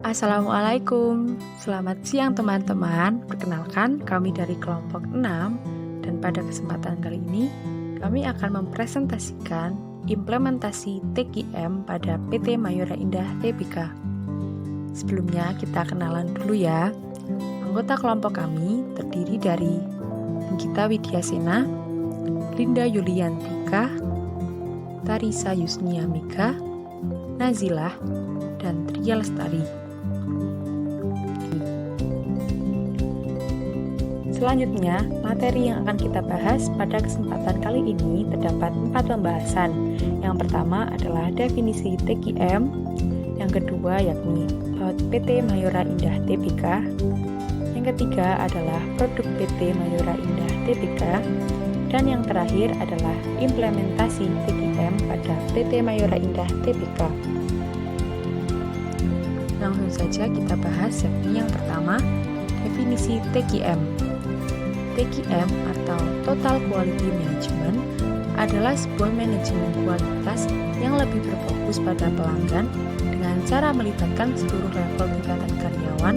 Assalamualaikum, selamat siang teman-teman. Perkenalkan, kami dari kelompok 6 dan pada kesempatan kali ini kami akan mempresentasikan implementasi TKM pada PT Mayora Indah Tbk. Sebelumnya kita kenalan dulu ya. Anggota kelompok kami terdiri dari Gita Widyasena, Linda Yuliantika, Tarisa Yusnia Mika, Nazilah, dan Tria Lestari. Selanjutnya, materi yang akan kita bahas pada kesempatan kali ini terdapat 4 pembahasan. Yang pertama adalah definisi TKM, yang kedua yakni PT Mayora Indah Tbk, yang ketiga adalah produk PT Mayora Indah Tbk, dan yang terakhir adalah implementasi TKM pada PT Mayora Indah Tbk. Langsung saja kita bahas yakni yang pertama, definisi TKM. TQM atau Total Quality Management adalah sebuah manajemen kualitas yang lebih berfokus pada pelanggan dengan cara melibatkan seluruh level tingkatan karyawan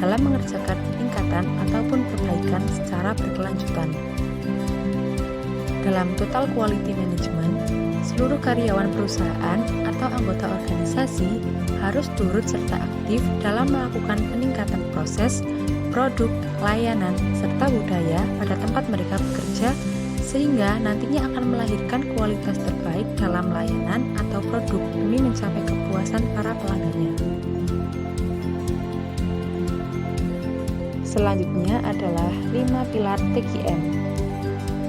dalam mengerjakan peningkatan ataupun perbaikan secara berkelanjutan. Dalam Total Quality Management, seluruh karyawan perusahaan atau anggota organisasi harus turut serta aktif dalam melakukan peningkatan proses, produk, layanan, serta budaya pada tempat mereka bekerja sehingga nantinya akan melahirkan kualitas terbaik dalam layanan atau produk demi mencapai kepuasan para pelanggannya. Selanjutnya adalah 5 pilar TQM.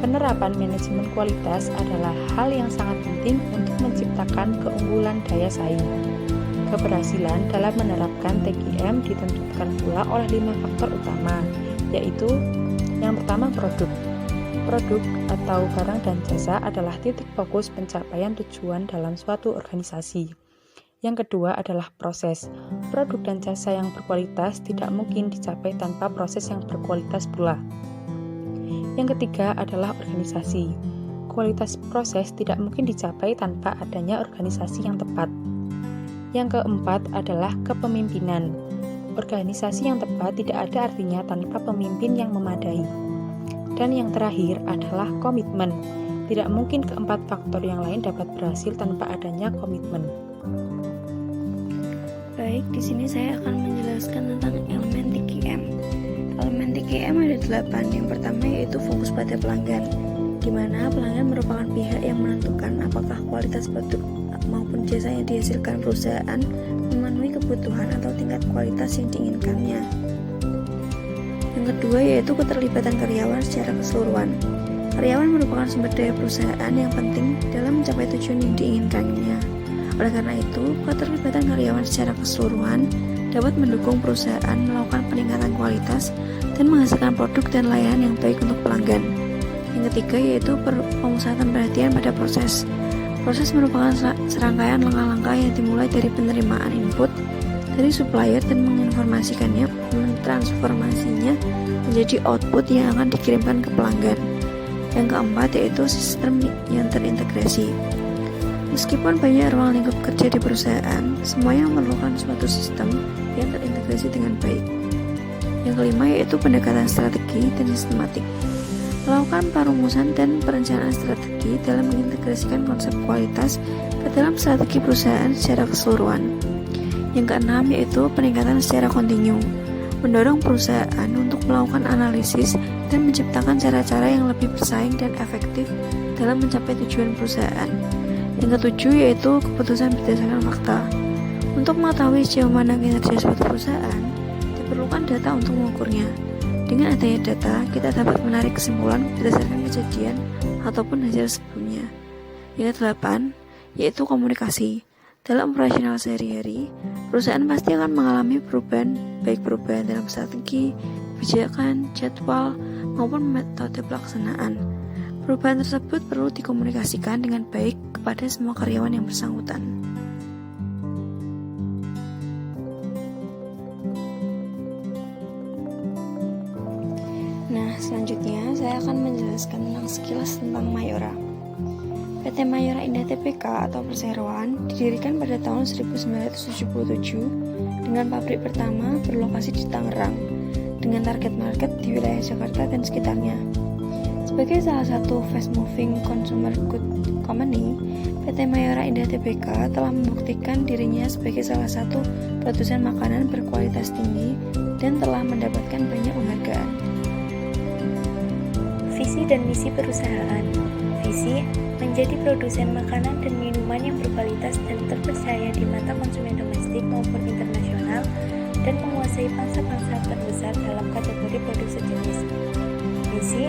Penerapan manajemen kualitas adalah hal yang sangat penting untuk menciptakan keunggulan daya saing. Keberhasilan dalam menerapkan TQM ditentukan pula oleh 5 faktor utama, yaitu yang pertama produk. Produk atau barang dan jasa adalah titik fokus pencapaian tujuan dalam suatu organisasi. Yang kedua adalah proses. Produk dan jasa yang berkualitas tidak mungkin dicapai tanpa proses yang berkualitas pula. Yang ketiga adalah organisasi. Kualitas proses tidak mungkin dicapai tanpa adanya organisasi yang tepat. Yang keempat adalah kepemimpinan. Organisasi yang tepat tidak ada artinya tanpa pemimpin yang memadai. Dan yang terakhir adalah komitmen. Tidak mungkin keempat faktor yang lain dapat berhasil tanpa adanya komitmen. Baik, di sini saya akan menjelaskan tentang elemen TQM. Elemen TQM ada 8. Yang pertama yaitu fokus pada pelanggan, di mana pelanggan merupakan pihak yang menentukan apakah kualitas produk maupun jasa yang dihasilkan perusahaan memenuhi kebutuhan atau tingkat kualitas yang diinginkannya. Yang kedua yaitu keterlibatan karyawan secara keseluruhan. Karyawan merupakan sumber daya perusahaan yang penting dalam mencapai tujuan yang diinginkannya. Oleh karena itu, keterlibatan karyawan secara keseluruhan dapat mendukung perusahaan melakukan peningkatan kualitas dan menghasilkan produk dan layanan yang baik untuk pelanggan. Yang ketiga yaitu pemusatan perhatian pada proses. Proses merupakan serangkaian langkah-langkah yang dimulai dari penerimaan input dari supplier dan menginformasikannya, mentransformasinya menjadi output yang akan dikirimkan ke pelanggan. Yang keempat yaitu sistem yang terintegrasi. Meskipun banyak ruang lingkup kerja di perusahaan, semuanya memerlukan suatu sistem yang terintegrasi dengan baik. Yang kelima yaitu pendekatan strategi dan sistematik. Melakukan perumusan dan perencanaan strategi dalam mengintegrasikan konsep kualitas ke dalam strategi perusahaan secara keseluruhan. Yang keenam yaitu peningkatan secara kontinu. Mendorong perusahaan untuk melakukan analisis dan menciptakan cara-cara yang lebih bersaing dan efektif dalam mencapai tujuan perusahaan. Yang ketujuh yaitu keputusan berdasarkan fakta. Untuk mengetahui sejauh mana kinerja suatu perusahaan, diperlukan data untuk mengukurnya. Dengan adanya data, kita dapat menarik kesimpulan berdasarkan kejadian ataupun hasil sebelumnya. Yang ke-8, yaitu komunikasi. Dalam operasional sehari-hari, perusahaan pasti akan mengalami perubahan, baik perubahan dalam strategi, kebijakan, jadwal, maupun metode pelaksanaan. Perubahan tersebut perlu dikomunikasikan dengan baik kepada semua karyawan yang bersangkutan. Nah, selanjutnya saya akan menjelaskan tentang sekilas tentang Mayora. PT Mayora Indah Tbk atau perseroan didirikan pada tahun 1977 dengan pabrik pertama berlokasi di Tangerang, dengan target market di wilayah Jakarta dan sekitarnya. Sebagai salah satu fast moving consumer good company, PT Mayora Indah Tbk telah membuktikan dirinya sebagai salah satu produsen makanan berkualitas tinggi dan telah mendapatkan banyak penghargaan. Visi dan misi perusahaan. Visi menjadi produsen makanan dan minuman yang berkualitas dan terpercaya di mata konsumen domestik maupun internasional dan menguasai pangsa-pasar terbesar dalam kategori produk sejenis. Misi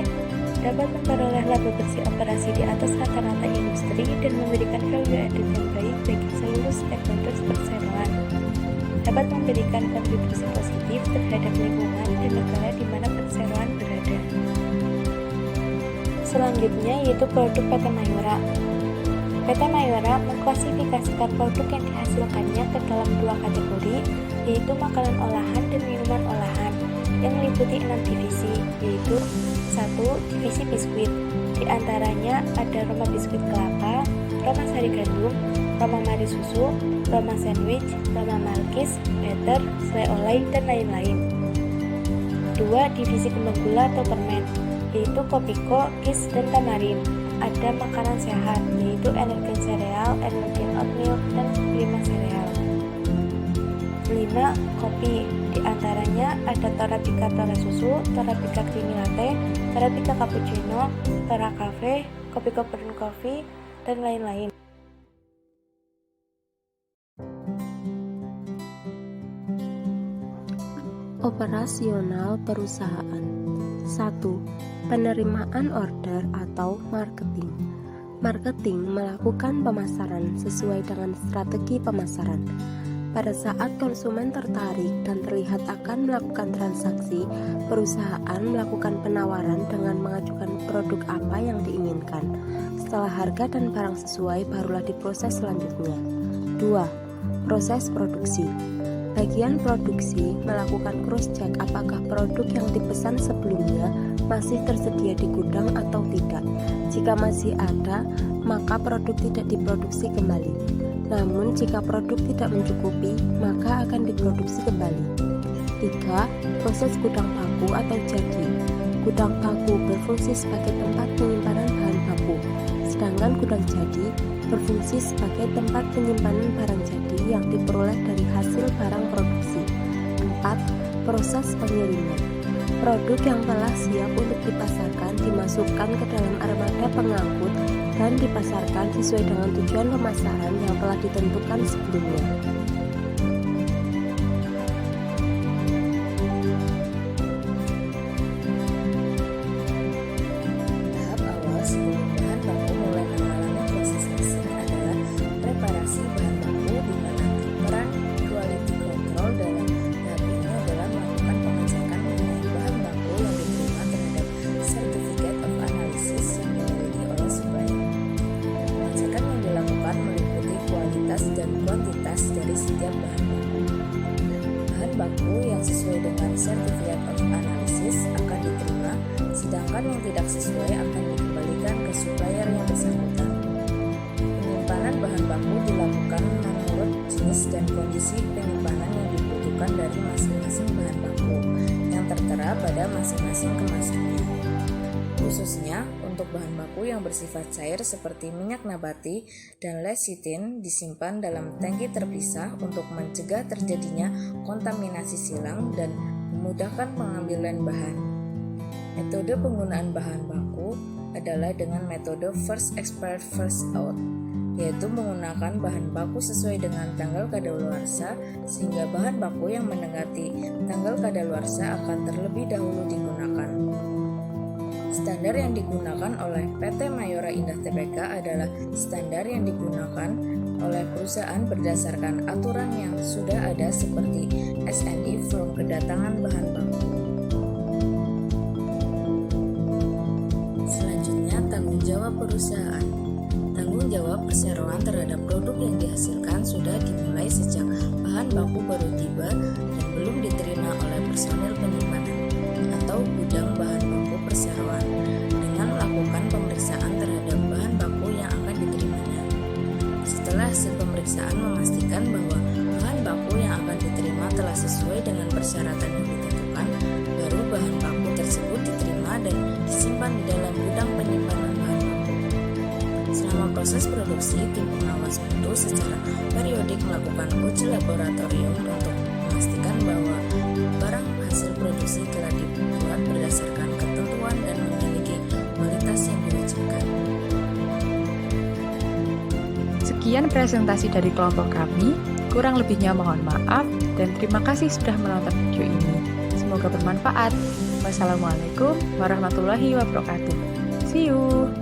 dapat memperoleh laba bersih operasi di atas rata-rata industri dan memberikan value added yang baik bagi seluruh stakeholders perseroan. Dapat memberikan kontribusi positif terhadap lingkungan dan negara di mana perseroan berada. Selanjutnya yaitu produk PT Mayora. PT Mayora mengklasifikasikan produk yang dihasilkannya ke dalam dua kategori, yaitu makanan olahan dan minuman olahan, yang meliputi 6 divisi, yaitu 1. Divisi biskuit. Di antaranya ada Roma biskuit kelapa, Roma sari gandum, Roma mari susu, Roma sandwich, Roma malkis, batter, selai oleh, dan lain-lain. 2. Divisi kembang gula atau permen, yaitu Kopiko, Kiss, dan Tamarin. Ada makanan sehat, yaitu Energen Cereal, Energen Oatmeal, dan Prima Cereal. 5. Kopi. Di antaranya ada Torabika Tora Susu, Torabika Creamy Latte, Torabika Cappuccino, Tora Cafe, Kopiko Brewed Coffee, dan lain-lain. Operasional perusahaan. 1. Penerimaan order atau marketing. Marketing melakukan pemasaran sesuai dengan strategi pemasaran. Pada saat konsumen tertarik dan terlihat akan melakukan transaksi, perusahaan melakukan penawaran dengan mengajukan produk apa yang diinginkan. Setelah harga dan barang sesuai, barulah diproses selanjutnya. 2. Proses produksi. Bagian produksi melakukan cross-check apakah produk yang dipesan sebelumnya masih tersedia di gudang atau tidak. Jika masih ada, maka produk tidak diproduksi kembali. Namun jika produk tidak mencukupi, maka akan diproduksi kembali. 3. Proses gudang baku atau jadi. Gudang baku berfungsi sebagai tempat penyimpanan bahan baku, sedangkan gudang jadi berfungsi sebagai tempat penyimpanan barang jadi yang diperoleh dari hasil barang produksi. 4. Proses pengiriman. Produk yang telah siap untuk dipasarkan dimasukkan ke dalam armada pengangkut dan dipasarkan sesuai dengan tujuan pemasaran yang telah ditentukan sebelumnya. Tahap awal sebelum bahan baku mulai mengalami proses asing adalah preparasi bahan baku, di mana peran quality control dalam tahap ini adalah melakukan pengecekan mengenai bahan baku yang diterima terhadap Certificate of Analysis yang dimiliki oleh supplier. Pengecekan yang dilakukan meliputi kualitas dan kuantitas dari setiap bahan baku. Bahan baku yang sesuai dengan Certificate of Analysis akan diterima, sedangkan yang tidak sesuai akan dikembalikan ke supplier yang bersangkutan. Penyimpanan bahan baku dilakukan menurut jenis dan kondisi penyimpanan yang dibutuhkan dari masing-masing bahan baku yang tertera pada masing-masing kemasannya. Khususnya untuk bahan baku yang bersifat cair seperti minyak nabati dan lecithin disimpan dalam tangki terpisah untuk mencegah terjadinya kontaminasi silang dan memudahkan pengambilan bahan. Metode penggunaan bahan baku adalah dengan metode first expired first out, yaitu menggunakan bahan baku sesuai dengan tanggal kadaluarsa, sehingga bahan baku yang mendekati tanggal kadaluarsa akan terlebih dahulu digunakan. Standar yang digunakan oleh PT Mayora Indah Tbk adalah standar yang digunakan oleh perusahaan berdasarkan aturan yang sudah ada seperti SNI from kedatangan bahan baku. Selanjutnya, tanggung jawab perusahaan. Tanggung jawab perseroan terhadap produk yang dihasilkan sudah dimulai sejak bahan baku baru tiba dan belum diterima oleh personil penyimpanan atau gudang bahan baku perseroan dengan melakukan pemeriksaan terhadap bahan baku yang akan diterimanya. Setelah hasil pemeriksaan memastikan bahwa bahan baku yang akan diterima sesuai dengan persyaratan yang ditentukan, baru bahan baku tersebut diterima dan disimpan di dalam gudang penyimpanan bahan baku. Selama proses produksi, tim pengawas mutu secara periodik melakukan uji laboratorium untuk memastikan bahwa barang hasil produksi telah dibuat berdasarkan ketentuan dan memiliki kualitas yang diwajibkan. Sekian presentasi dari kelompok kami. Kurang lebihnya mohon maaf dan terima kasih sudah menonton video ini. Semoga bermanfaat. Wassalamualaikum warahmatullahi wabarakatuh. See you.